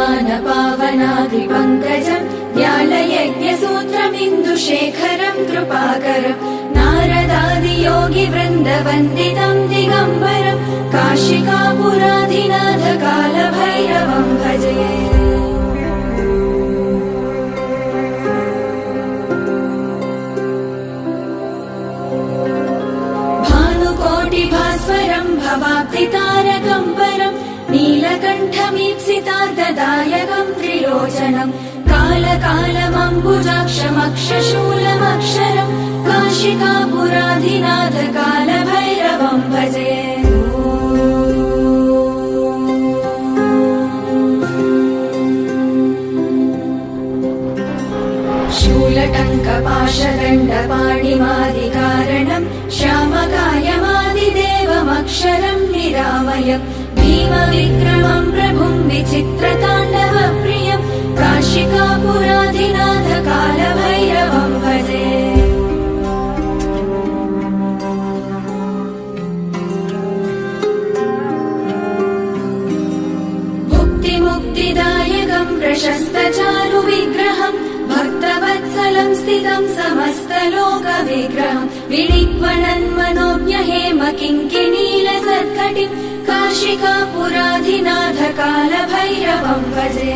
पावनाद्रिपङ्कजम् व्यालयज्ञसूत्रमिन्दुशेखरम् कृपाकरम् नारदादियोगिवृन्दवन्दितम् दिगम्बरम् काशिकापुराधिनाथ कालभैरवम् भजे। भानुकोटिभास्वरम् भवाब्धितारकम् परम् नीलकण्ठमीप्सितार्धदायकम् त्रिलोचनम् कालकालमम्बुजाक्षमक्षशूलमक्षरम् काशिकापुराधिनाथ कालभैरवम् भजे। शूलटङ्कपाशदण्डपाणिमादिकारणम् श्यामकायमादिदेवमक्षरम् निरामयम् भीमविक्रमम् प्रभुम् विचित्रताण्डवप्रियम् काशिकापुराधिनाथ कालभैरवम् भजे। भुक्तिमुक्तिदायकम् प्रशस्तचारुविग्रहम् भक्तवत्सलम् स्थितम् समस्तलोकविग्रहम् विनिक्वणन्मनोज्ञहेम किङ्किणीलसत्कटिम् काशिकापुराधिनाथ कालभैरवम् भजे।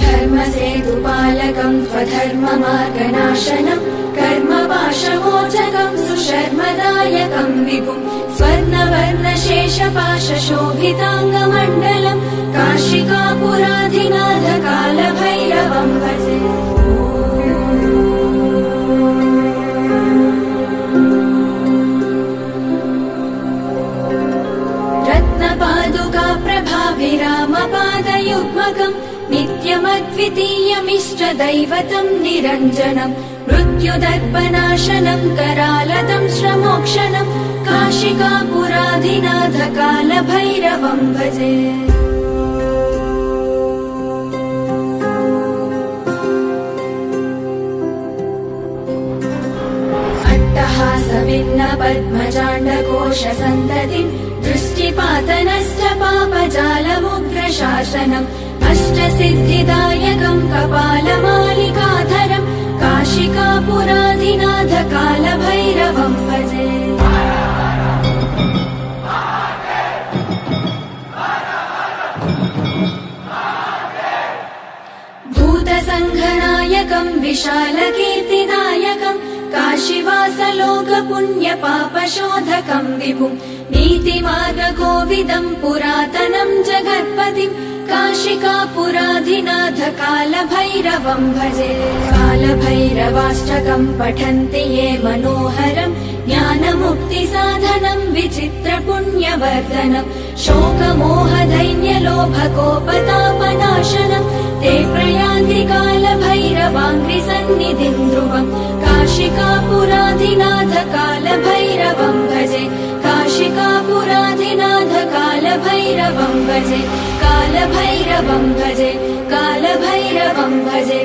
धर्मसेतुपालकम् स्वधर्ममार्गनाशनम् कर्मपाशमोचकम् सुशर्मदायकम् विभुम् स्वर्णवर्णशेषपाशशोभिताङ्गमण्डलम् काशिकापुराधिनाथ कालभैरवम् भजे। रत्नपादुका प्रभाभिरामपादयुग्मकम् नित्यमद्वितीयमिष्टदैवतम् निरञ्जनम् मृत्युदर्पनाशनम् करालदम् श्रमोक्षणम् काशिकापुराधिनाथ कालभैरवम् भजे। अट्टहासविन्न पद्मजाण्डकोशसन्ततिम् दृष्टिपातनश्च पापजालमुग्रशासनम् अष्टसिद्धिदायकम् कपालमालिकाधरम् काशिकापुराधिनाथ कालभैरवम् भजे। भूतसङ्घनायकम् विशालकीर्तिदायकम् काशीवासलोकपुण्यपापशोधकम् विभुम् नीतिमार्गकोविदम् पुरातनम् जगत्पतिम् काशिकापुराधिनाथ कालभैरवम् भजे। कालभैरवाष्टकम् पठन्ति ये मनोहरम् ज्ञानमुक्तिसाधनम् विचित्रपुण्यवर्धनम् शोकमोहदैन्यलोभकोपतापनाशनम् ते प्रयान्ति कालभैरवाङ्घ्रिसन्निधिम् ध्रुवम् काशिकापुराधिनाथ कालभैरवम् भजे। काशिकापुराधिनाथ कालभैरवम् भजे। कालभैरवम् भजे। कालभैरवम् भजे।